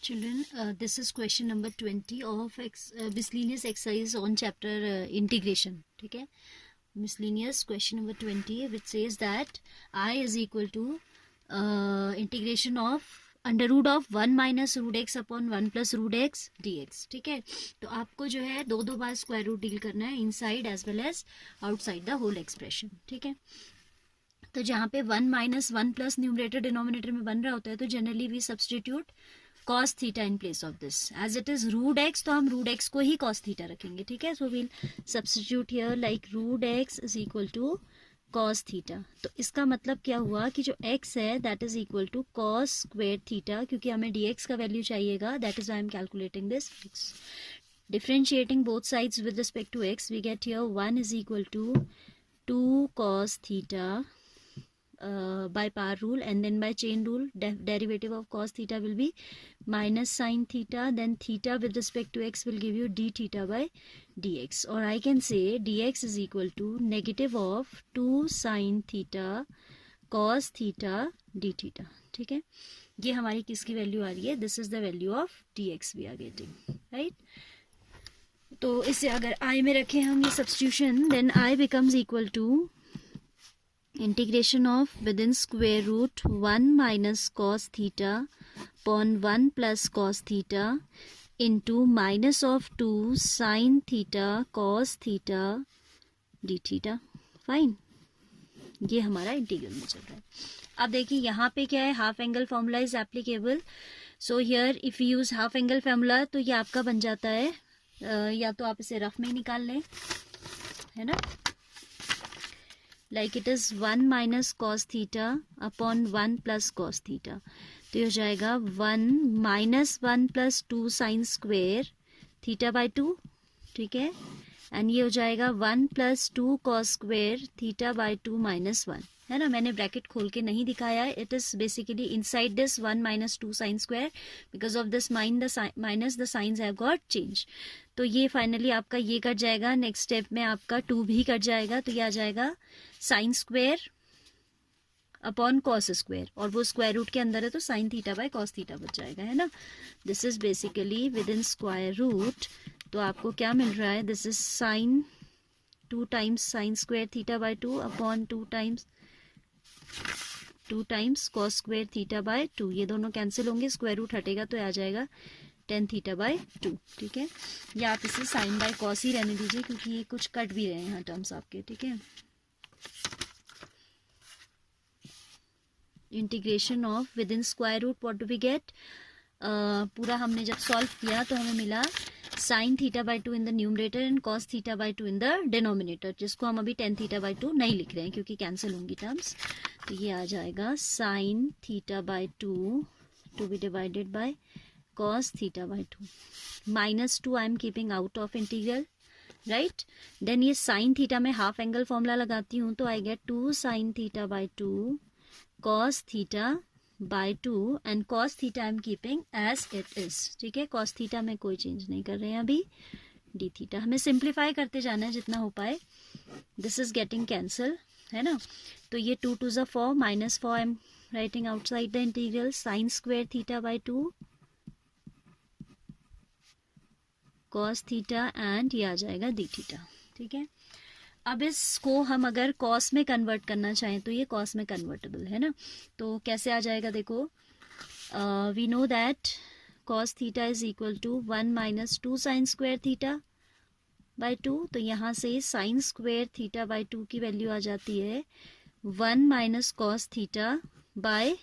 Children, this is question number 20 of miscellaneous exercise on chapter integration. ठीक है, miscellaneous question number 20 which says that I is equal to integration of under root of 1 minus root x upon 1 plus root x d x. ठीक है, तो आपको जो है दो bar square root deal करना है inside as well as outside the whole expression. ठीक है, तो जहाँ पे 1 माइनस 1 प्लस न्यूमरेटर डिनोमिनेटर में बन रहा होता है तो generally we substitute cos theta in place of this. As it is root x तो हम रूट एक्स को ही cos थीटा रखेंगे. ठीक है, so will substitute here like root x is equal to cos theta. तो इसका मतलब क्या हुआ कि जो x है that is equal to cos square theta, क्योंकि हमें dx का वैल्यू चाहिएगा. That is I am calculating this. Differentiating both sides with respect to x we get here 1 is equal to 2 cos theta by power rule, and then by chain rule derivative of cos theta will be minus sin theta, then theta with respect to x will give you d theta by dx, or I can say dx is equal to negative of 2 sin theta cos theta d theta. ठीक है, ये हमारी किसकी value आ रही है? This is the value of dx we are getting, right. तो इसे अगर i में रखें हम ये substitution, then i becomes equal to integration of within square root 1 minus cos theta upon 1 plus cos theta into minus of 2 sin theta cos theta d theta. Fine, ये हमारा integral में चल रहा है. अब देखिए यहाँ पे क्या है, half angle formula is applicable. So here if you use half angle formula तो ये आपका बन जाता है, या तो आप इसे रफ में ही निकाल लें, है ना, like it is 1 minus cos theta upon 1 plus cos theta. तो ये हो जाएगा 1 minus 1 plus 2 sin square theta by 2. ठीक है, एंड ये हो जाएगा 1 plus 2 cos square theta by 2 minus 1. है ना, मैंने ब्रैकेट खोल के नहीं दिखाया. It is basically inside this 1 minus 2 sin square. Because of this minus the science have got change. तो ये फाइनली आपका ये कट जाएगा. नेक्स्ट स्टेप में आपका 2 भी कट जाएगा, तो ये आ जाएगा sine square upon cos square, और वो स्क्वायर रूट के अंदर है तो sine theta by cos theta बच जाएगा, है ना. This is basically within square root. तो आपको क्या मिल रहा है? This is sine 2 times sine square theta by 2 upon 2 times cos square theta by 2. ये दोनों कैंसिल होंगे, स्क्वायर रूट हटेगा तो आ जाएगा tan थीटा बाय 2. ठीक है, या आप इसे साइन बाय कॉस ही रहने दीजिए क्योंकि ये कुछ कट भी रहे हैं यहाँ टर्म्स आपके. ठीक है, integration of within square root what do we get. पूरा हमने जब सॉल्व किया तो हमें मिला sine theta by 2 in the numerator and cos theta by 2 in the denominator, जिसको हम अभी tan थीटा बाय 2 नहीं लिख रहे हैं क्योंकि कैंसिल होंगी टर्म्स. तो ये आ जाएगा sine theta by 2 to be divided by cos theta by 2 minus 2 I am keeping out of integral, right. Then ये साइन थीटा में हाफ एंगल फॉर्मूला लगाती हूँ तो I get 2 sine theta by 2 cos theta by 2 and cos theta I am keeping as it is. ठीक है, cos theta में कोई change नहीं कर रहे हैं अभी. डी थीटा हमें सिंप्लीफाई करते जाना है जितना हो पाए. दिस इज गेटिंग कैंसल, है ना. तो ये 2 2 ज़ा 4 minus 4 I am writing outside the integral. Sign square theta by 2 cos theta and ये आ जाएगा डी थीटा. ठीक है, अब इसको हम अगर cos में कन्वर्ट करना चाहें तो ये cos में कन्वर्टेबल है ना. तो कैसे आ जाएगा देखो, we know that cos theta is equal to 1 minus 2 sine square theta by 2. तो यहाँ से साइन स्क्वायर थीटा बाय 2 की वैल्यू आ जाती है 1 माइनस cos थीटा बाय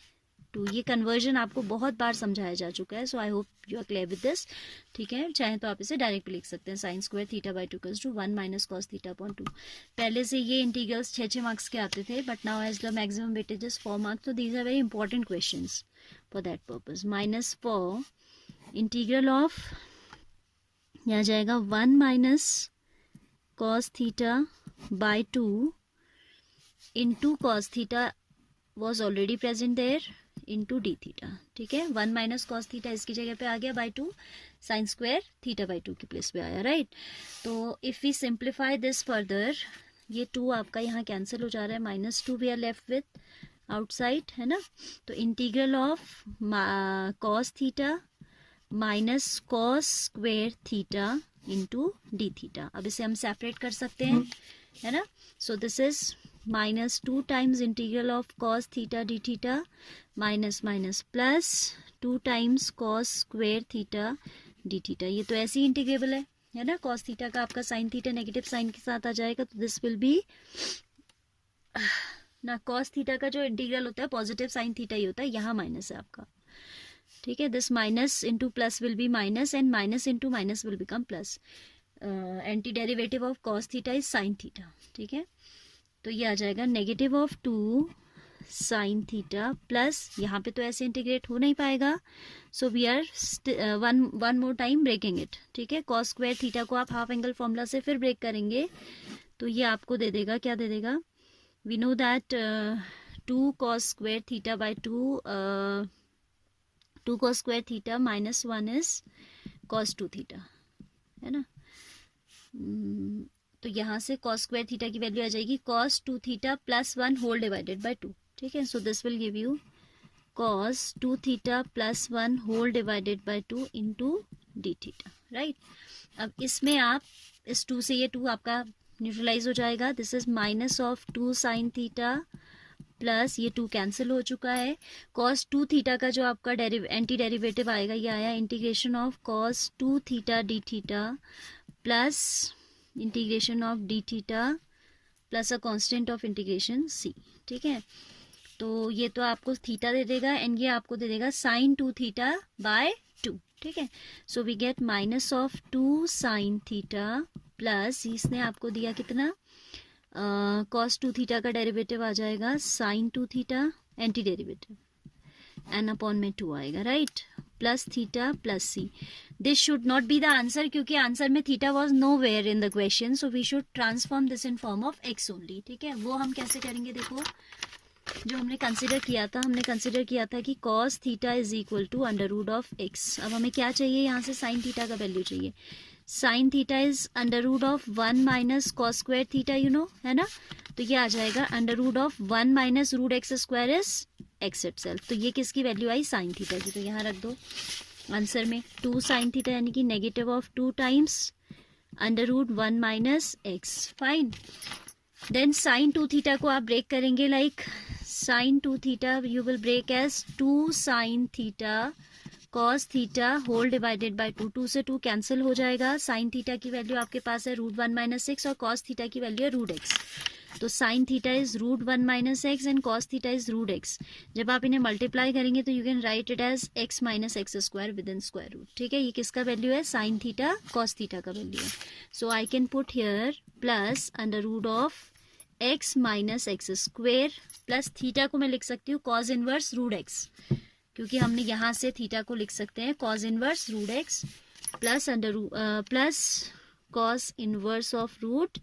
2. ये कन्वर्जन आपको बहुत बार समझाया जा चुका है, so I hope you are clear with this. ठीक है, चाहे तो आप इसे डायरेक्ट लिख सकते हैं sine square theta by 2 equals to 1 minus cos theta upon 2. पहले से ये इंटीग्रल्स 6 मार्क्स के आते थे, but now as the maximum weightage is 4 marks, तो these are very important questions for that purpose. Minus 4 integral of, यहाँ आ जाएगा 1 minus cos theta by 2 into cos theta was already present there into d theta. ठीक है, 1 minus cos theta इसकी जगह पे आ गया by 2, sine square theta by 2 की प्लेस पे आया, राइट. तो if we simplify this further, ये 2 आपका यहाँ कैंसिल हो जा रहा है, minus 2 we are left with outside, है ना. तो integral of cos theta minus cos square theta into d theta. अब इसे हम सेपरेट कर सकते हैं, है ना. So this is minus 2 times integral of cos theta d theta minus minus plus 2 times cos square theta d theta. ये तो ऐसे ही इंटीग्रेबल है ना. कॉस थीटा का आपका साइन थीटा नेगेटिव साइन के साथ आ जाएगा, तो दिस विल बी ना. कॉस थीटा का जो इंटीग्रल होता है पॉजिटिव साइन थीटा ही होता है, यहाँ माइनस है आपका. ठीक है. This minus into plus will be minus and minus into minus will become plus. Anti derivative of cos theta is sine theta. ठीक है. तो ये आ जाएगा negative of 2 sine theta plus, यहाँ पे तो ऐसे इंटीग्रेट हो नहीं पाएगा, so we are one more time breaking it. ठीक है. कॉस स्क्वायर थीटा को आप हाफ एंगल फॉर्मूला से फिर ब्रेक करेंगे, तो ये आपको दे देगा, क्या दे देगा. We know that 2 cos square theta by 2 cos square theta minus 1 is cos 2 theta, है ना. तो यहाँ से कॉस स्क्वायर थीटा की वैल्यू आ जाएगी cos 2 theta plus 1 whole divided by 2. ठीक है. So this will give you cos 2 theta plus 1 whole divided by 2 into d theta. Right. अब इसमें आप इस 2 से ये 2 आपका न्यूट्रलाइज हो जाएगा. This is minus of 2 sine theta plus ये 2 कैंसिल हो चुका है. कॉस 2 थीटा का जो आपका एंटी डेरिवेटिव आएगा, ये आया integration of cos 2 theta d theta plus integration of d theta plus a constant of integration C. ठीक है. तो ये तो आपको थीटा दे देगा एंड ये आपको दे देगा साइन 2 थीटा बाय 2. ठीक है. So we get minus of 2 sine theta plus इसने आपको दिया कितना, कॉस 2 थीटा का डेरिवेटिव आ जाएगा sine 2 theta anti derivative n upon में 2 आएगा. Right. Plus theta plus c. This should not be the answer, क्योंकि आंसर में theta was nowhere in the question, so we should transform this in form of x only. ठीक है. वो हम कैसे करेंगे, देखो जो हमने कंसिडर किया था, हमने कंसिडर किया था कि cos theta is equal to under root of x. अब हमें क्या चाहिए, यहाँ से साइन थीटा का वैल्यू चाहिए. Sine theta is under root of 1 minus cos square theta, you know, है ना. तो ये आ जाएगा under root of 1 minus root x square is x itself. तो ये किसकी वैल्यू आई, साइन थीटा की. तो यहाँ रख दो आंसर में 2 साइन थीटा यानी कि negative of 2 times under root 1 minus x. Fine. Then sine 2 theta को आप ब्रेक करेंगे, like sine 2 theta you will break as 2 sine theta cos theta whole divided by 2. 2 से 2 कैंसिल हो जाएगा. साइन थीटा की value आपके पास है रूट 1 माइनस एक्स और कॉस थीटा की वैल्यू है रूट एक्स. तो sine theta is root 1 minus x and cos theta is root x. जब आप इन्हें मल्टीप्लाई करेंगे तो you can write it as x minus x square within square root. ठीक है. ये किसका वैल्यू है, साइन थीटा कॉस थीटा का वैल्यू है. So I can put here plus under root of x minus x square plus theta को मैं लिख सकती हूँ कॉस इनवर्स रूट एक्स, क्योंकि हमने यहाँ से थीटा को लिख सकते हैं cos inverse root x plus plus cos inverse of root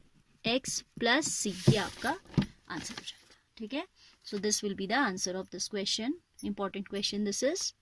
x plus C. ये आपका आंसर हो जाएगा. ठीक है. So this will be the answer of this question. Important question this is.